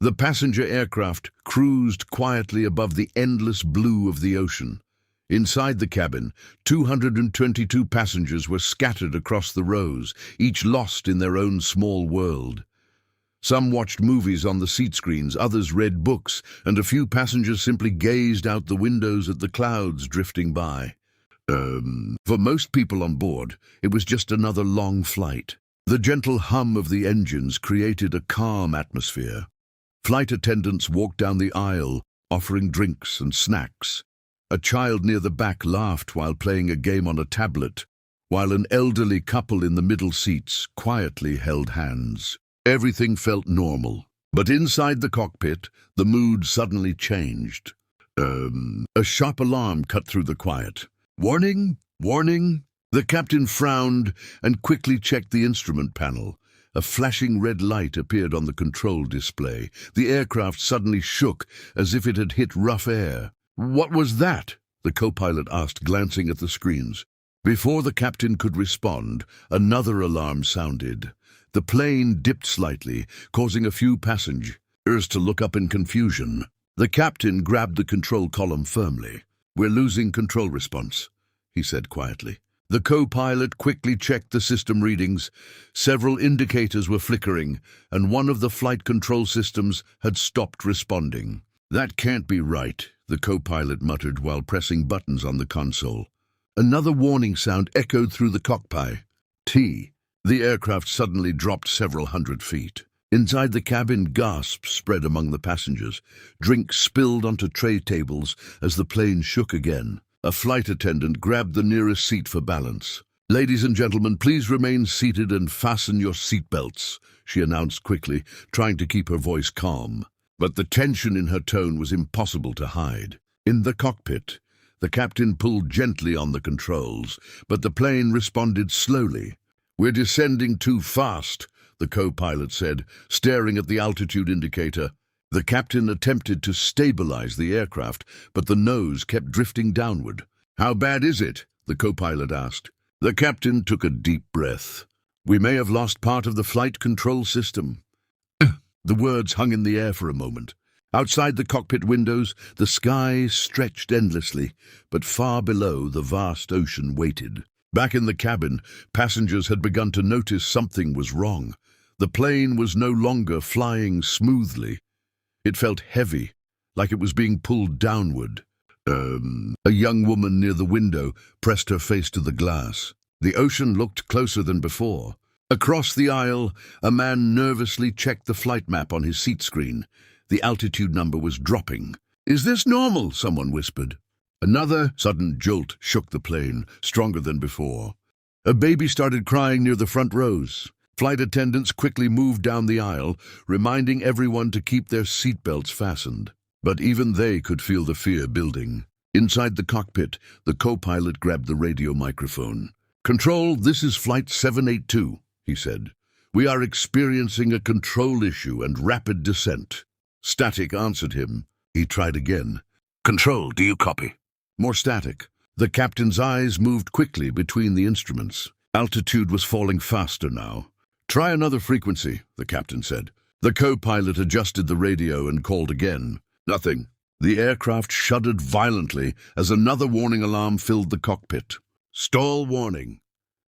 The passenger aircraft cruised quietly above the endless blue of the ocean. Inside the cabin, 222 passengers were scattered across the rows, each lost in their own small world. Some watched movies on the seat screens, others read books, and a few passengers simply gazed out the windows at the clouds drifting by. For most people on board, it was just another long flight. The gentle hum of the engines created a calm atmosphere. Flight attendants walked down the aisle, offering drinks and snacks. A child near the back laughed while playing a game on a tablet, while an elderly couple in the middle seats quietly held hands. Everything felt normal, but inside the cockpit, the mood suddenly changed. A sharp alarm cut through the quiet. "Warning! Warning!" The captain frowned and quickly checked the instrument panel. A flashing red light appeared on the control display. The aircraft suddenly shook as if it had hit rough air. "What was that?" the co-pilot asked, glancing at the screens. Before the captain could respond, another alarm sounded. The plane dipped slightly, causing a few passengers to look up in confusion. The captain grabbed the control column firmly. "We're losing control response," he said quietly. The co-pilot quickly checked the system readings. Several indicators were flickering, and one of the flight control systems had stopped responding. "That can't be right," the co-pilot muttered while pressing buttons on the console. Another warning sound echoed through the cockpit. The aircraft suddenly dropped several hundred feet. Inside the cabin, gasps spread among the passengers. Drinks spilled onto tray tables as the plane shook again. A flight attendant grabbed the nearest seat for balance. "Ladies and gentlemen, please remain seated and fasten your seatbelts," she announced quickly, trying to keep her voice calm. But the tension in her tone was impossible to hide. In the cockpit, the captain pulled gently on the controls, but the plane responded slowly. "We're descending too fast," the co-pilot said, staring at the altitude indicator. The captain attempted to stabilize the aircraft, but the nose kept drifting downward. "How bad is it?" the co-pilot asked. The captain took a deep breath. "We may have lost part of the flight control system." The words hung in the air for a moment. Outside the cockpit windows, the sky stretched endlessly, but far below, the vast ocean waited. Back in the cabin, passengers had begun to notice something was wrong. The plane was no longer flying smoothly. It felt heavy, like it was being pulled downward. A young woman near the window pressed her face to the glass. The ocean looked closer than before. Across the aisle, a man nervously checked the flight map on his seat screen. The altitude number was dropping. "Is this normal?" someone whispered. Another sudden jolt shook the plane, stronger than before. A baby started crying near the front rows. Flight attendants quickly moved down the aisle, reminding everyone to keep their seatbelts fastened. But even they could feel the fear building. Inside the cockpit, the co-pilot grabbed the radio microphone. "Control, this is Flight 782, he said. "We are experiencing a control issue and rapid descent." Static answered him. He tried again. "Control, do you copy?" More static. The captain's eyes moved quickly between the instruments. Altitude was falling faster now. "Try another frequency," the captain said. The co-pilot adjusted the radio and called again. Nothing. The aircraft shuddered violently as another warning alarm filled the cockpit. "Stall warning."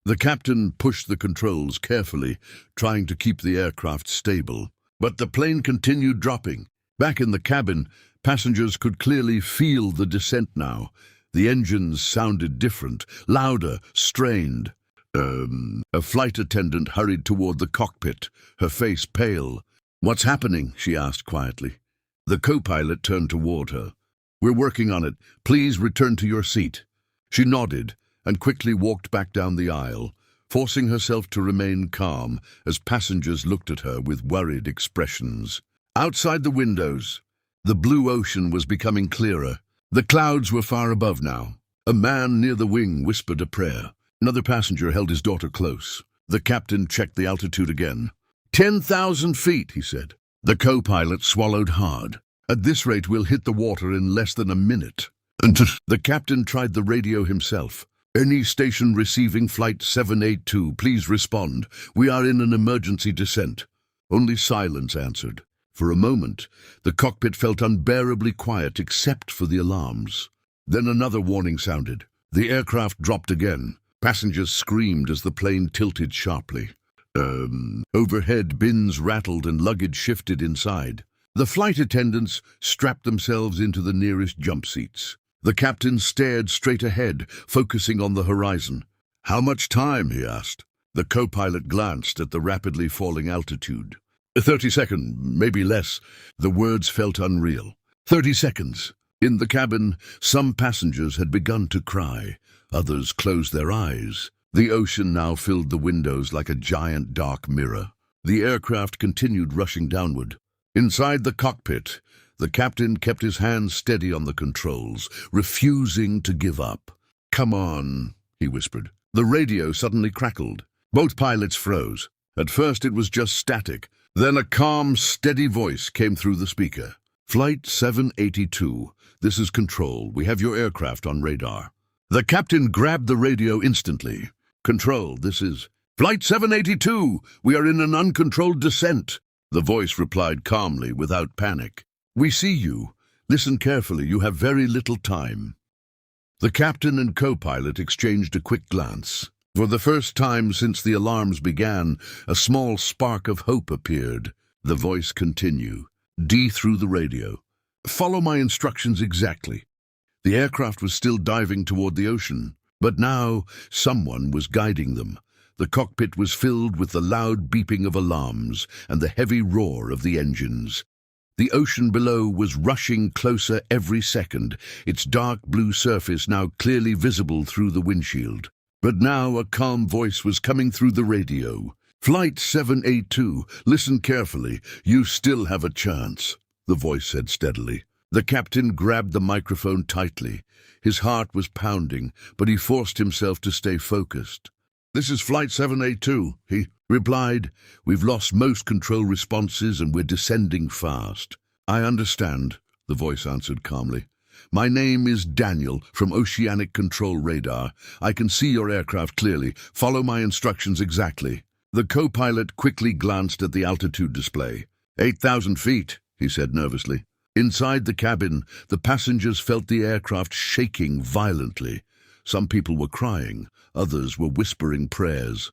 The captain pushed the controls carefully, trying to keep the aircraft stable. But the plane continued dropping. Back in the cabin, passengers could clearly feel the descent now. The engines sounded different, louder, strained. A flight attendant hurried toward the cockpit, her face pale. "What's happening?" she asked quietly. The co-pilot turned toward her. "We're working on it. Please return to your seat." She nodded and quickly walked back down the aisle, forcing herself to remain calm as passengers looked at her with worried expressions. Outside the windows, the blue ocean was becoming clearer. The clouds were far above now. A man near the wing whispered a prayer. Another passenger held his daughter close. The captain checked the altitude again. 10,000 feet, he said. The co-pilot swallowed hard. "At this rate, we'll hit the water in less than a minute." The captain tried the radio himself. "Any station receiving Flight 782, please respond. We are in an emergency descent." Only silence answered. For a moment, the cockpit felt unbearably quiet except for the alarms. Then another warning sounded. The aircraft dropped again. Passengers screamed as the plane tilted sharply. Overhead, bins rattled and luggage shifted inside. The flight attendants strapped themselves into the nearest jump seats. The captain stared straight ahead, focusing on the horizon. "How much time?" he asked. The co-pilot glanced at the rapidly falling altitude. 30 seconds, maybe less." The words felt unreal. 30 seconds. In the cabin, some passengers had begun to cry. Others closed their eyes. The ocean now filled the windows like a giant dark mirror. The aircraft continued rushing downward. Inside the cockpit, the captain kept his hands steady on the controls, refusing to give up. "Come on," he whispered. The radio suddenly crackled. Both pilots froze. At first it was just static. Then a calm, steady voice came through the speaker. "Flight 782, this is Control. We have your aircraft on radar." The captain grabbed the radio instantly. "Control, this is Flight 782. We are in an uncontrolled descent." The voice replied calmly, without panic. "We see you. Listen carefully. You have very little time." The captain and co-pilot exchanged a quick glance. For the first time since the alarms began, a small spark of hope appeared. The voice continued. D through the radio. "Follow my instructions exactly." The aircraft was still diving toward the ocean, but now someone was guiding them. The cockpit was filled with the loud beeping of alarms and the heavy roar of the engines. The ocean below was rushing closer every second, its dark blue surface now clearly visible through the windshield. But now a calm voice was coming through the radio. "Flight 782, listen carefully. You still have a chance," the voice said steadily. The captain grabbed the microphone tightly. His heart was pounding, but he forced himself to stay focused. "This is Flight 782, he replied. "We've lost most control responses and we're descending fast." "I understand," the voice answered calmly. "My name is Daniel from Oceanic Control Radar. I can see your aircraft clearly. Follow my instructions exactly." The co-pilot quickly glanced at the altitude display. 8,000 feet, he said nervously. Inside the cabin, the passengers felt the aircraft shaking violently. Some people were crying, others were whispering prayers.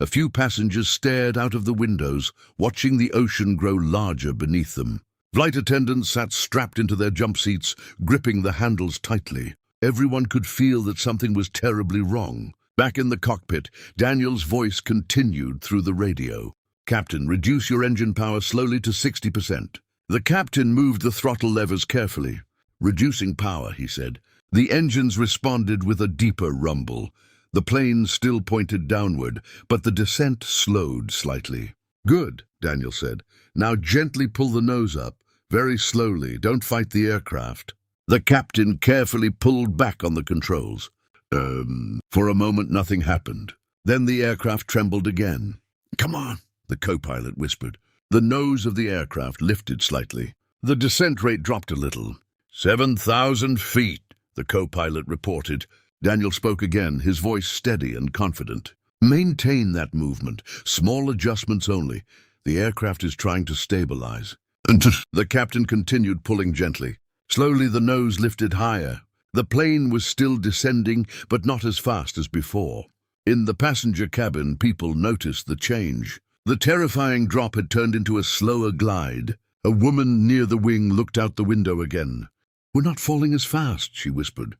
A few passengers stared out of the windows, watching the ocean grow larger beneath them. Flight attendants sat strapped into their jump seats, gripping the handles tightly. Everyone could feel that something was terribly wrong. Back in the cockpit, Daniel's voice continued through the radio. "Captain, reduce your engine power slowly to 60%. The captain moved the throttle levers carefully. "Reducing power," he said. The engines responded with a deeper rumble. The plane still pointed downward, but the descent slowed slightly. "Good," Daniel said. "Now gently pull the nose up. Very slowly. Don't fight the aircraft." The captain carefully pulled back on the controls. For a moment nothing happened. Then the aircraft trembled again. "Come on," the co-pilot whispered. The nose of the aircraft lifted slightly. The descent rate dropped a little. 7,000 feet, the co-pilot reported. Daniel spoke again, his voice steady and confident. "Maintain that movement. Small adjustments only. The aircraft is trying to stabilize." The captain continued pulling gently. Slowly the nose lifted higher. The plane was still descending, but not as fast as before. In the passenger cabin, people noticed the change. The terrifying drop had turned into a slower glide. A woman near the wing looked out the window again. "We're not falling as fast," she whispered.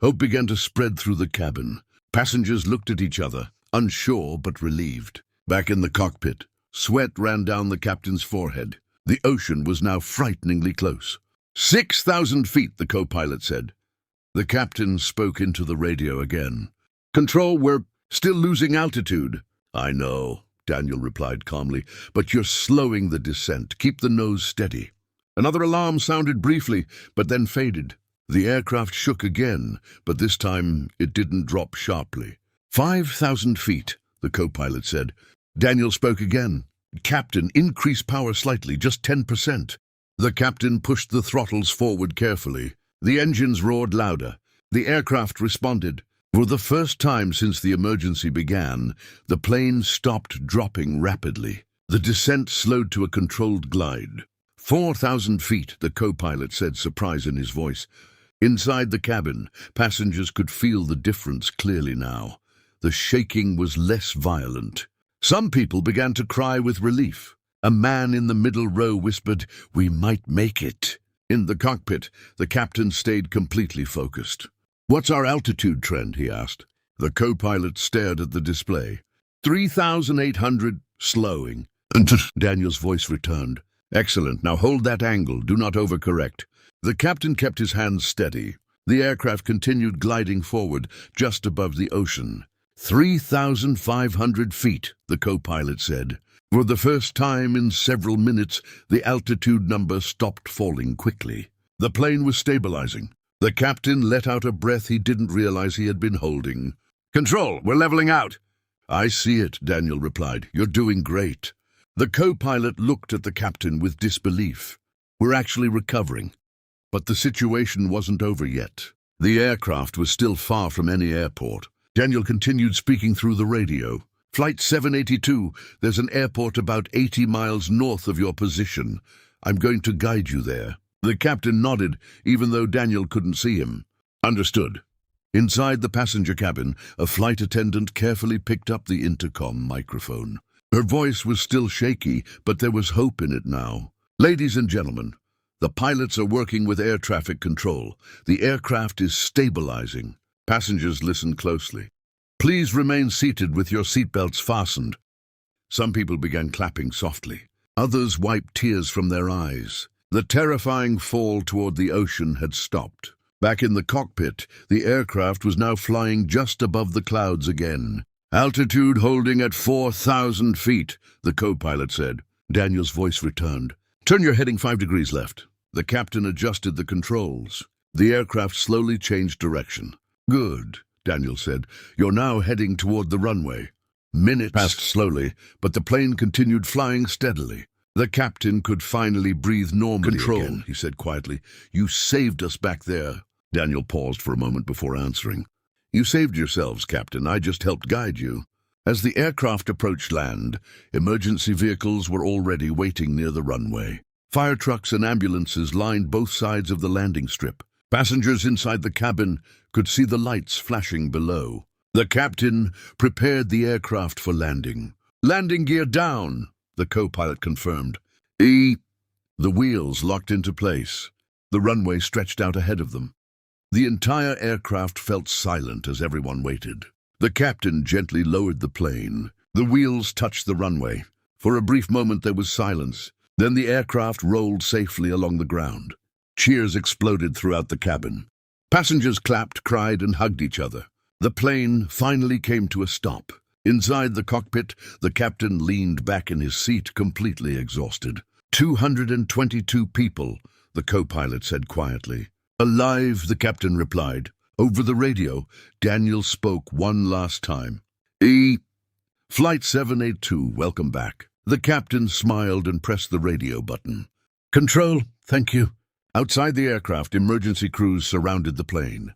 Hope began to spread through the cabin. Passengers looked at each other, unsure but relieved. Back in the cockpit, sweat ran down the captain's forehead. The ocean was now frighteningly close. 6,000 feet, the co-pilot said. The captain spoke into the radio again. "Control, we're still losing altitude." "I know," Daniel replied calmly, "but you're slowing the descent. Keep the nose steady." Another alarm sounded briefly, but then faded. The aircraft shook again, but this time it didn't drop sharply. 5,000 feet, the co-pilot said. Daniel spoke again. "Captain, increase power slightly, just 10%. The captain pushed the throttles forward carefully. The engines roared louder. The aircraft responded. For the first time since the emergency began, the plane stopped dropping rapidly. The descent slowed to a controlled glide. 4,000 feet, the co-pilot said, surprise in his voice. Inside the cabin, passengers could feel the difference clearly now. The shaking was less violent. Some people began to cry with relief. A man in the middle row whispered, "We might make it." In the cockpit, the captain stayed completely focused. "What's our altitude trend?" he asked. The co-pilot stared at the display. 3,800, slowing. Daniel's voice returned. "Excellent. Now hold that angle. Do not overcorrect." The captain kept his hands steady. The aircraft continued gliding forward, just above the ocean. 3,500 feet, the co-pilot said. For the first time in several minutes, the altitude number stopped falling quickly. The plane was stabilizing. The captain let out a breath he didn't realize he had been holding. "Control, we're leveling out." "I see it," Daniel replied. "You're doing great." The co-pilot looked at the captain with disbelief. "We're actually recovering." But the situation wasn't over yet. The aircraft was still far from any airport. Daniel continued speaking through the radio. "Flight 782, there's an airport about 80 miles north of your position. I'm going to guide you there." The captain nodded, even though Daniel couldn't see him. "Understood." Inside the passenger cabin, a flight attendant carefully picked up the intercom microphone. Her voice was still shaky, but there was hope in it now. "Ladies and gentlemen, the pilots are working with air traffic control. The aircraft is stabilizing." Passengers listened closely. "Please remain seated with your seatbelts fastened." Some people began clapping softly. Others wiped tears from their eyes. The terrifying fall toward the ocean had stopped. Back in the cockpit, the aircraft was now flying just above the clouds again. "Altitude holding at 4,000 feet, the co-pilot said. Daniel's voice returned. "Turn your heading 5 degrees left." The captain adjusted the controls. The aircraft slowly changed direction. "Good," Daniel said. "You're now heading toward the runway." Minutes passed slowly, but the plane continued flying steadily. The captain could finally breathe normally again, he said quietly. "You saved us back there." Daniel paused for a moment before answering. "You saved yourselves, Captain. I just helped guide you." As the aircraft approached land, emergency vehicles were already waiting near the runway. Fire trucks and ambulances lined both sides of the landing strip. Passengers inside the cabin could see the lights flashing below. The captain prepared the aircraft for landing. "Landing gear down," the co-pilot confirmed. The wheels locked into place. The runway stretched out ahead of them. The entire aircraft felt silent as everyone waited. The captain gently lowered the plane. The wheels touched the runway. For a brief moment there was silence. Then the aircraft rolled safely along the ground. Cheers exploded throughout the cabin. Passengers clapped, cried, and hugged each other. The plane finally came to a stop. Inside the cockpit, the captain leaned back in his seat, completely exhausted. 222 people, the co-pilot said quietly. "Alive," the captain replied. Over the radio, Daniel spoke one last time. Flight 782, welcome back." The captain smiled and pressed the radio button. "Control, thank you." Outside the aircraft, emergency crews surrounded the plane.